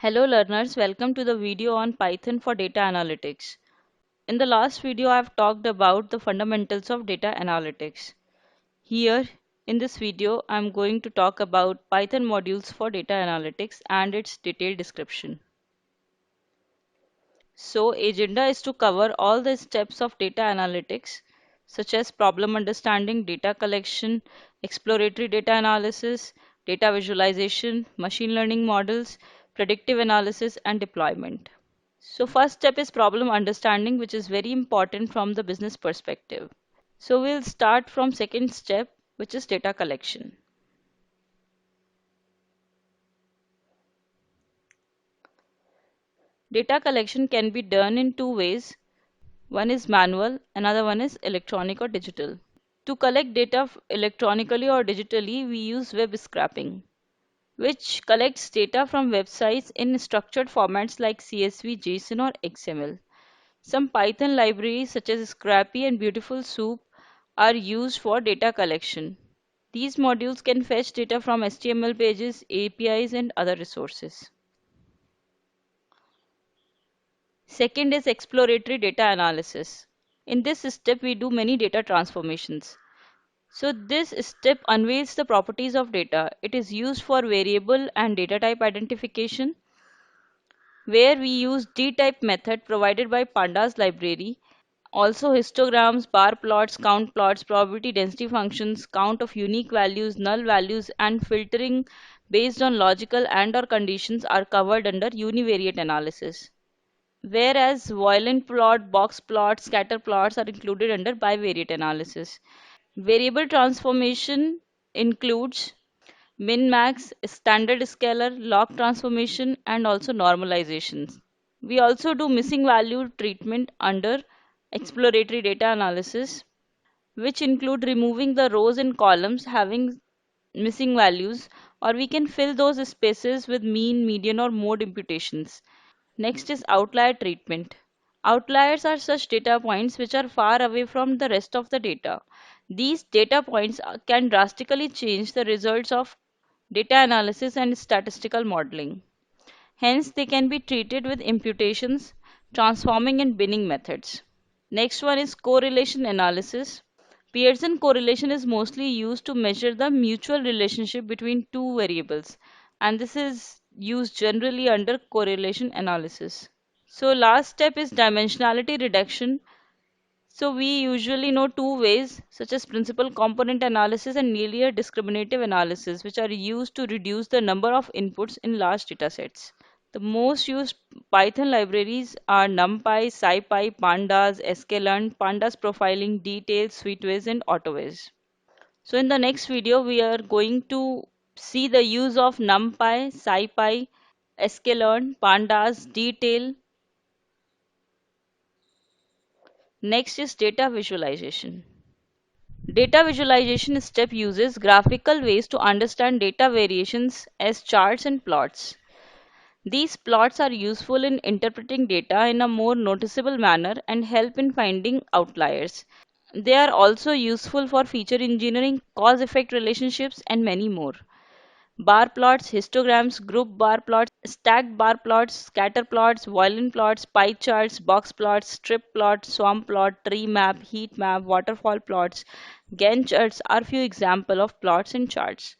Hello learners, welcome to the video on Python for data analytics. In the last video, I've talked about the fundamentals of data analytics. Here, in this video, I'm going to talk about Python modules for data analytics and its detailed description. So, agenda is to cover all the steps of data analytics, such as problem understanding, data collection, exploratory data analysis, data visualization, machine learning models, predictive analysis, and deployment. So first step is problem understanding, which is very important from the business perspective. So we'll start from second step, which is data collection. Data collection can be done in two ways. One is manual, another one is electronic or digital. To collect data electronically or digitally, we use web scraping, which collects data from websites in structured formats like CSV, JSON, or XML. Some Python libraries such as Scrappy and Beautiful Soup are used for data collection. These modules can fetch data from HTML pages, APIs, and other resources. Second is exploratory data analysis. In this step, we do many data transformations. So this step unveils the properties of data. It is used for variable and data type identification, where we use dtype method provided by Pandas library. Also histograms, bar plots, count plots, probability density functions, count of unique values, null values, and filtering based on logical and or conditions are covered under univariate analysis. Whereas Voisin plot, box plot, scatter plots are included under bivariate analysis. Variable transformation includes min-max, standard scalar, log transformation, and also normalizations. We also do missing value treatment under exploratory data analysis, which include removing the rows and columns having missing values, or we can fill those spaces with mean, median, or mode imputations. Next is outlier treatment. Outliers are such data points which are far away from the rest of the data. These data points can drastically change the results of data analysis and statistical modeling. Hence, they can be treated with imputations, transforming and binning methods. Next one is correlation analysis. Pearson correlation is mostly used to measure the mutual relationship between two variables, and this is used generally under correlation analysis. So last step is dimensionality reduction. So we usually know two ways, such as principal component analysis and linear discriminative analysis, which are used to reduce the number of inputs in large datasets. The most used Python libraries are NumPy, SciPy, Pandas, sklearn, Pandas profiling, details, Sweetways, and Autoways. So in the next video, we are going to see the use of NumPy, SciPy, sklearn, Pandas, detail. Next is data visualization. Data visualization step uses graphical ways to understand data variations as charts and plots. These plots are useful in interpreting data in a more noticeable manner and help in finding outliers. They are also useful for feature engineering, cause-effect relationships, and many more. Bar plots, histograms, group bar plots, stacked bar plots, scatter plots, Voisin plots, pie charts, box plots, strip plot, swamp plot, tree map, heat map, waterfall plots, Gantt charts are few examples of plots and charts.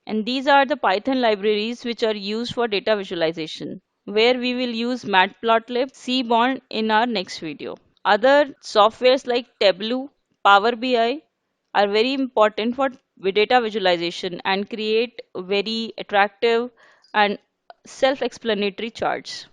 And these are the Python libraries which are used for data visualization, where we will use Matplotlib, Seaborn in our next video. Other softwares like Tableau, Power BI are very important for data visualization and create very attractive and self-explanatory charts.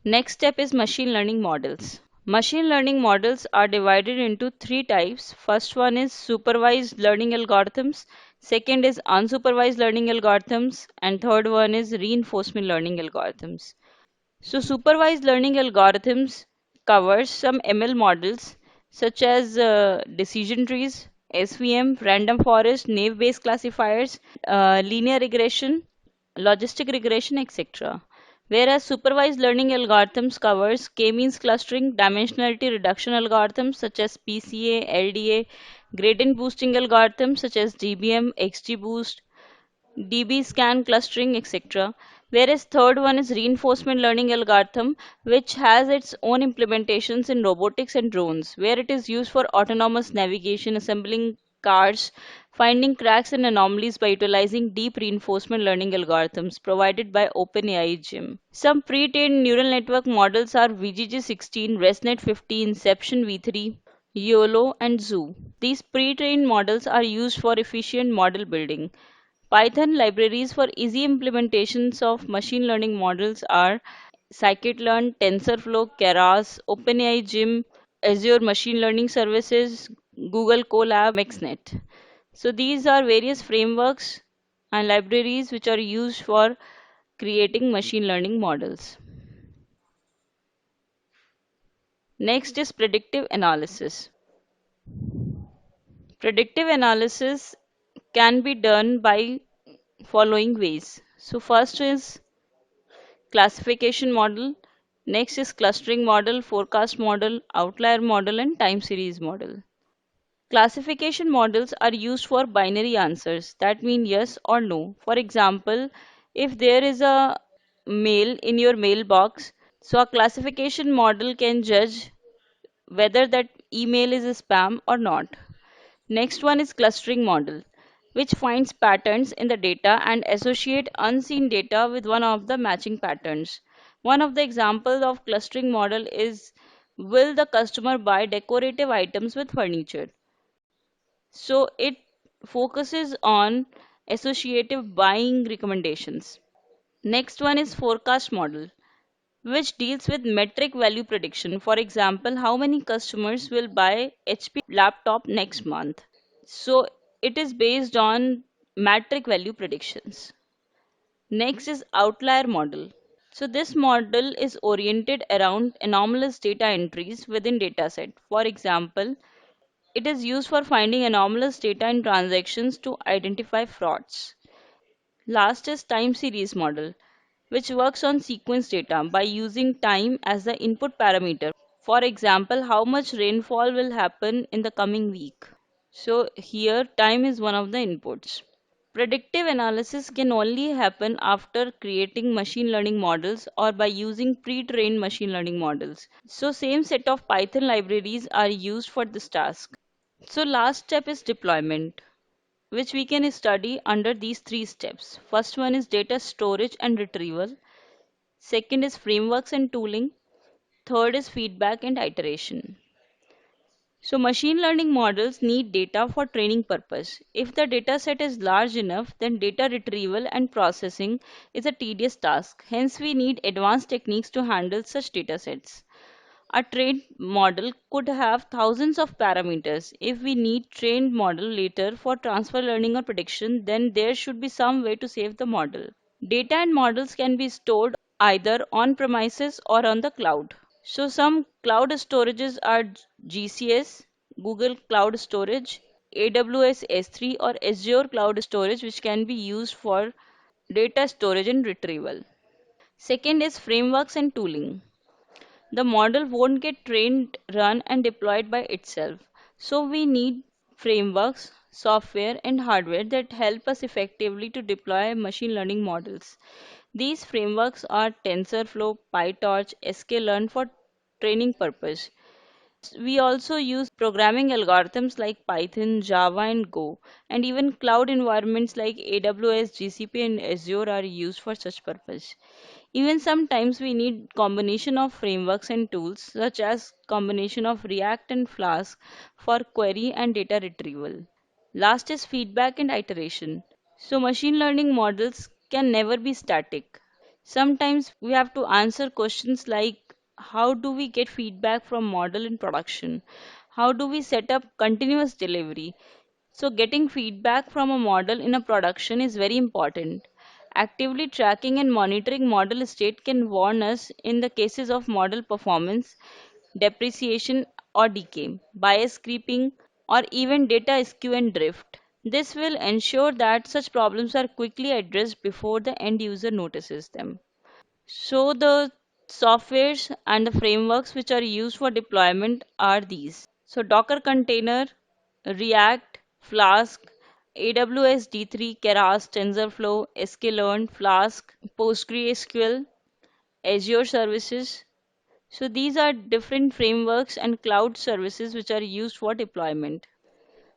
Next step is machine learning models. Machine learning models are divided into three types. First one is supervised learning algorithms, second is unsupervised learning algorithms, and third one is reinforcement learning algorithms. So supervised learning algorithms covers some ML models such as decision trees, SVM, random forest, naive-bayes classifiers, linear regression, logistic regression, etc. Whereas supervised learning algorithms covers k-means clustering, dimensionality reduction algorithms such as PCA, LDA, gradient boosting algorithms such as GBM, XGBoost, DB scan clustering, etc. Whereas third one is reinforcement learning algorithm, which has its own implementations in robotics and drones, where it is used for autonomous navigation, assembling cars, finding cracks and anomalies by utilizing deep reinforcement learning algorithms provided by OpenAI GIM. Some pre-trained neural network models are VGG16, ResNet 50, Inception v3, YOLO, and Zoo. These pre-trained models are used for efficient model building. Python libraries for easy implementations of machine learning models are scikit-learn, TensorFlow, Keras, OpenAI GIM, Azure Machine Learning Services, Google Colab, MXNet. So these are various frameworks and libraries which are used for creating machine learning models. Next is predictive analysis. Predictive analysis can be done by following ways. So first is classification model, next is clustering model, forecast model, outlier model, and time series model. Classification models are used for binary answers that mean yes or no. For example, if there is a mail in your mailbox, so a classification model can judge whether that email is a spam or not. Next one is clustering model, which finds patterns in the data and associate unseen data with one of the matching patterns. One of the examples of clustering model is, will the customer buy decorative items with furniture? So it focuses on associative buying recommendations. Next one is forecast model, which deals with metric value prediction. For example, how many customers will buy HP laptop next month? So it is based on metric value predictions. Next is outlier model. So this model is oriented around anomalous data entries within dataset. For example, it is used for finding anomalous data in transactions to identify frauds. Last is time series model, which works on sequence data by using time as the input parameter. For example, how much rainfall will happen in the coming week. So here time is one of the inputs. Predictive analysis can only happen after creating machine learning models or by using pre-trained machine learning models. So same set of Python libraries are used for this task. So last step is deployment, which we can study under these three steps. First one is data storage and retrieval. Second is frameworks and tooling. Third is feedback and iteration. So machine learning models need data for training purpose. If the data set is large enough, then data retrieval and processing is a tedious task. Hence, we need advanced techniques to handle such data sets. A trained model could have thousands of parameters. If we need trained model later for transfer learning or prediction, then there should be some way to save the model. Data and models can be stored either on premises or on the cloud. So some cloud storages are GCS, Google Cloud Storage, AWS S3 or Azure Cloud Storage, which can be used for data storage and retrieval. Second is frameworks and tooling. The model won't get trained, run, and deployed by itself. So we need frameworks, software, and hardware that help us effectively to deploy machine learning models. These frameworks are TensorFlow, PyTorch, sklearn for training purpose. We also use programming algorithms like Python, Java, and Go, and even cloud environments like AWS, GCP, and Azure are used for such purpose. Even sometimes we need combination of frameworks and tools such as combination of React and Flask for query and data retrieval. Last is feedback and iteration. So machine learning models can never be static. Sometimes we have to answer questions like how do we get feedback from model in production? How do we set up continuous delivery? So getting feedback from a model in a production is very important. Actively tracking and monitoring model state can warn us in the cases of model performance, depreciation or decay, bias creeping, or even data skew and drift. This will ensure that such problems are quickly addressed before the end user notices them. So the softwares and the frameworks which are used for deployment are these. So Docker container React, Flask, AWS D3, Keras, TensorFlow, sklearn, Flask, PostgreSQL, Azure services. So these are different frameworks and cloud services which are used for deployment.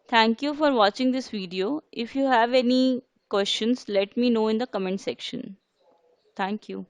Thank you for watching this video. If you have any questions, let me know in the comment section. Thank you.